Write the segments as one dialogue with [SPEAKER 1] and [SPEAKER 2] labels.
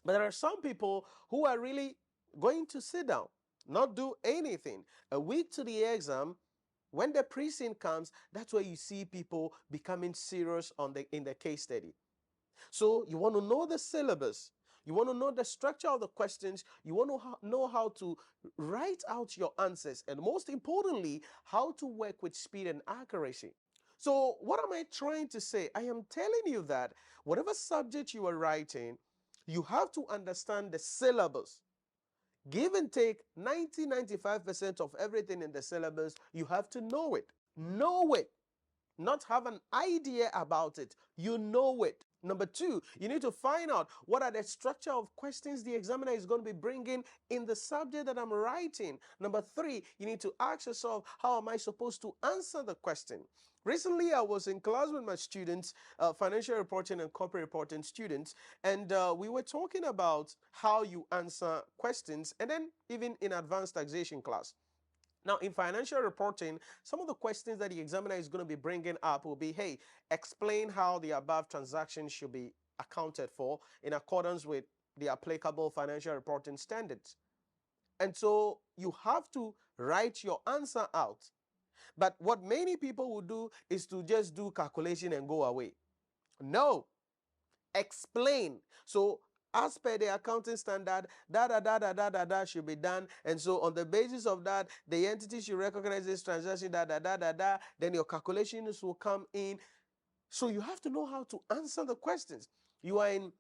[SPEAKER 1] But there are some people who are really going to sit down, not do anything. A week to the exam, when the precinct comes, that's where you see people becoming serious in the case study. So you want to know the syllabus. You want to know the structure of the questions. You want to know how to write out your answers. And most importantly, how to work with speed and accuracy. So what am I trying to say? I am telling you that whatever subject you are writing, you have to understand the syllabus. Give and take 90-95% of everything in the syllabus, you have to know it. Know it. Not have an idea about it. You know it. Number two, you need to find out what are the structure of questions the examiner is going to be bringing in the subject that I'm writing. Number three, you need to ask yourself, how am I supposed to answer the question? Recently, I was in class with my students, financial reporting and corporate reporting students, and we were talking about how you answer questions, and then even in advanced taxation class. Now, in financial reporting, some of the questions that the examiner is going to be bringing up will be, hey, explain how the above transaction should be accounted for in accordance with the applicable financial reporting standards. And so you have to write your answer out. But what many people will do is to just do calculation and go away. No, explain. So as per the accounting standard, should be done. And so on the basis of that, the entity should recognize this transaction, then your calculations will come in. So you have to know how to answer the questions. You are in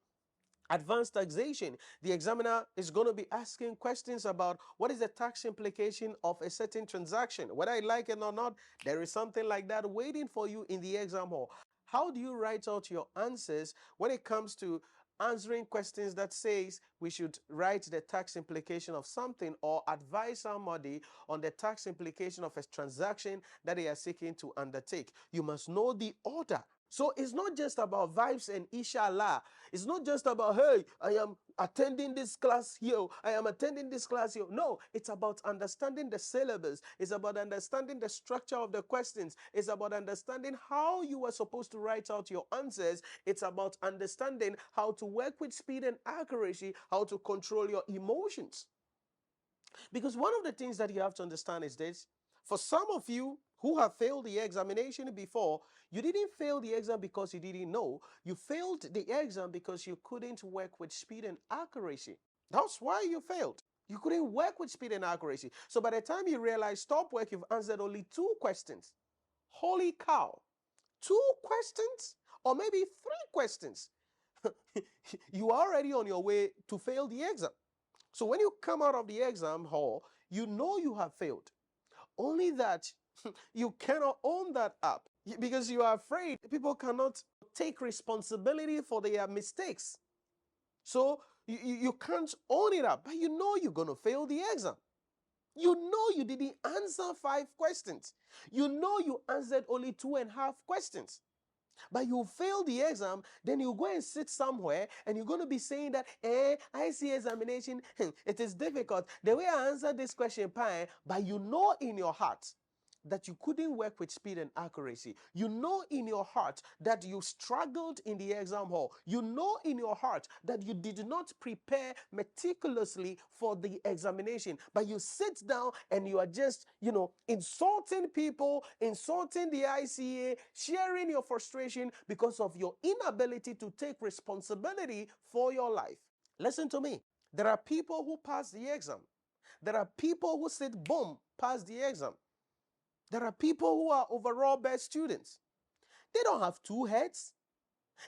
[SPEAKER 1] advanced taxation. The examiner is going to be asking questions about what is the tax implication of a certain transaction. Whether I like it or not, there is something like that waiting for you in the exam hall. How do you write out your answers when it comes to answering questions that says we should write the tax implication of something or advise somebody on the tax implication of a transaction that they are seeking to undertake? You must know the order. So it's not just about vibes and inshallah. It's not just about, hey, I am attending this class here. I am attending this class here. No, it's about understanding the syllabus. It's about understanding the structure of the questions. It's about understanding how you are supposed to write out your answers. It's about understanding how to work with speed and accuracy, how to control your emotions. Because one of the things that you have to understand is this. For some of you who have failed the examination before, you didn't fail the exam because you didn't know. You failed the exam because you couldn't work with speed and accuracy. That's why you failed. You couldn't work with speed and accuracy. So by the time you realize stop work, you've answered only 2 questions. Holy cow. 2 questions? Or maybe 3 questions. You are already on your way to fail the exam. So when you come out of the exam hall, you know you have failed. Only that you cannot own that up because you are afraid people cannot take responsibility for their mistakes. So you can't own it up, but you know you're going to fail the exam. You know you didn't answer 5 questions. You know you answered only 2.5 questions. But you fail the exam, then you go and sit somewhere and you're going to be saying that, ICA examination, it is difficult. The way I answered this question, but you know in your heart that you couldn't work with speed and accuracy. You know in your heart that you struggled in the exam hall. You know in your heart that you did not prepare meticulously for the examination, but you sit down and you are just, insulting people, insulting the ICA, sharing your frustration because of your inability to take responsibility for your life. Listen to me. There are people who pass the exam. There are people who sit, boom, pass the exam. There are people who are overall best students. They don't have 2 heads.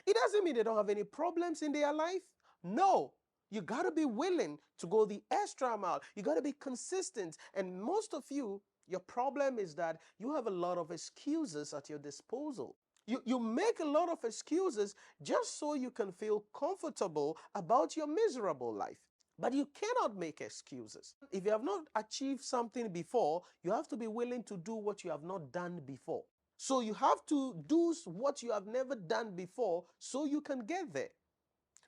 [SPEAKER 1] It doesn't mean they don't have any problems in their life. No, you got to be willing to go the extra mile. You got to be consistent. And most of you, your problem is that you have a lot of excuses at your disposal. You make a lot of excuses just so you can feel comfortable about your miserable life. But you cannot make excuses. If you have not achieved something before, you have to be willing to do what you have not done before. So you have to do what you have never done before so you can get there.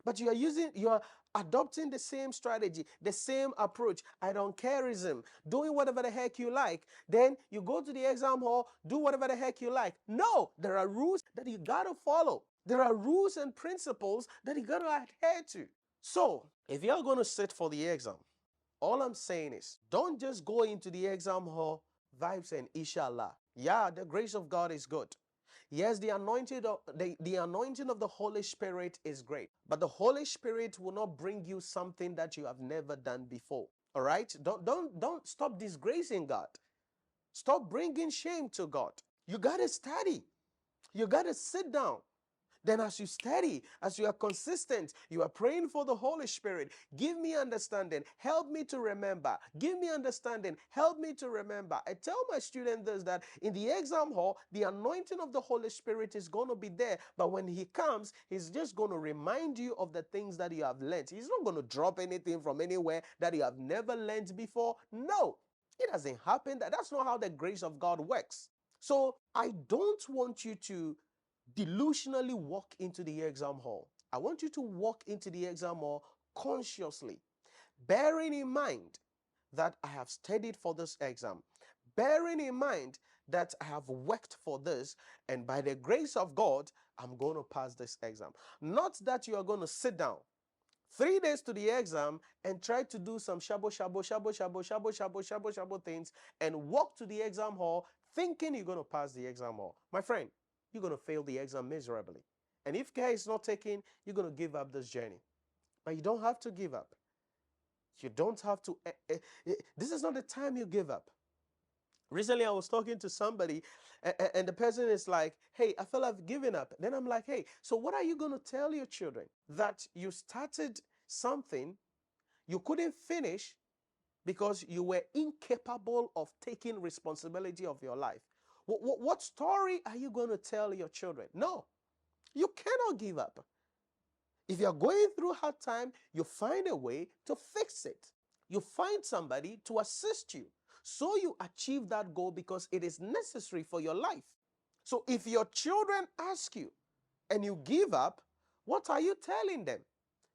[SPEAKER 1] But you are adopting the same strategy, the same approach. I don't careism, doing whatever the heck you like. Then you go to the exam hall, do whatever the heck you like. No, there are rules that you got to follow. There are rules and principles that you got to adhere to. So, if you're going to sit for the exam, all I'm saying is don't just go into the exam hall vibes and inshallah. Yeah, the grace of God is good. Yes, the anointing of the Holy Spirit is great, but the Holy Spirit will not bring you something that you have never done before. All right? Don't stop disgracing God. Stop bringing shame to God. You got to study. You got to sit down. Then as you study, as you are consistent, you are praying for the Holy Spirit. Give me understanding. Help me to remember. Give me understanding. Help me to remember. I tell my students this, that in the exam hall, the anointing of the Holy Spirit is going to be there. But when he comes, he's just going to remind you of the things that you have learned. He's not going to drop anything from anywhere that you have never learned before. No, it doesn't happen. That's not how the grace of God works. So I don't want you to delusionally walk into the exam hall. I want you to walk into the exam hall consciously, bearing in mind that I have studied for this exam, bearing in mind that I have worked for this, and by the grace of God, I'm going to pass this exam. Not that you are going to sit down 3 days to the exam and try to do some shabo things and walk to the exam hall thinking you're going to pass the exam hall. My friend, you're going to fail the exam miserably. And if care is not taken, you're going to give up this journey. But you don't have to give up. You don't have to. This is not the time you give up. Recently, I was talking to somebody, and the person is like, hey, I feel I've given up. Then I'm like, hey, so what are you going to tell your children? That you started something, you couldn't finish because you were incapable of taking responsibility of your life. What story are you going to tell your children? No, you cannot give up. If you're going through hard time, you find a way to fix it. You find somebody to assist you so you achieve that goal because it is necessary for your life. So if your children ask you and you give up, what are you telling them?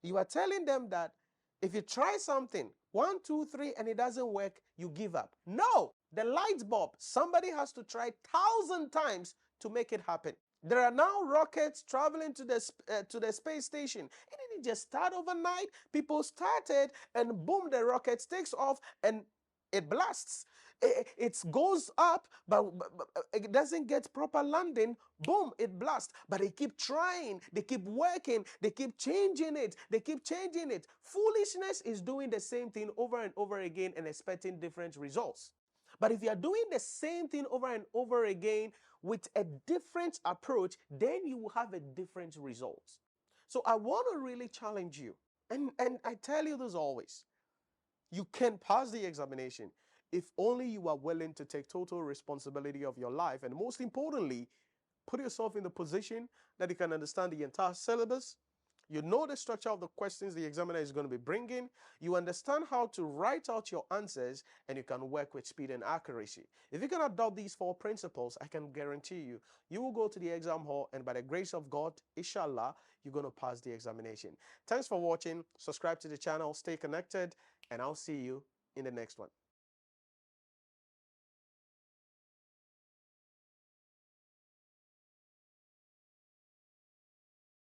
[SPEAKER 1] You are telling them that if you try something, 1, 2, 3, and it doesn't work, you give up. No, the light bulb, somebody has to try 1,000 times to make it happen. There are now rockets traveling to the space station. It didn't just start overnight. People started, and boom, the rocket takes off and it blasts. It goes up, but it doesn't get proper landing. Boom, it blasts. But they keep trying. They keep working. They keep changing it. They keep changing it. Foolishness is doing the same thing over and over again and expecting different results. But if you are doing the same thing over and over again with a different approach, then you will have a different result. So I want to really challenge you. And I tell you this always. You can pass the examination if only you are willing to take total responsibility of your life. And most importantly, put yourself in the position that you can understand the entire syllabus. You know the structure of the questions the examiner is going to be bringing. You understand how to write out your answers, and you can work with speed and accuracy. If you can adopt these 4 principles, I can guarantee you, you will go to the exam hall, and by the grace of God, inshallah, you're going to pass the examination. Thanks for watching. Subscribe to the channel, stay connected, and I'll see you in the next one.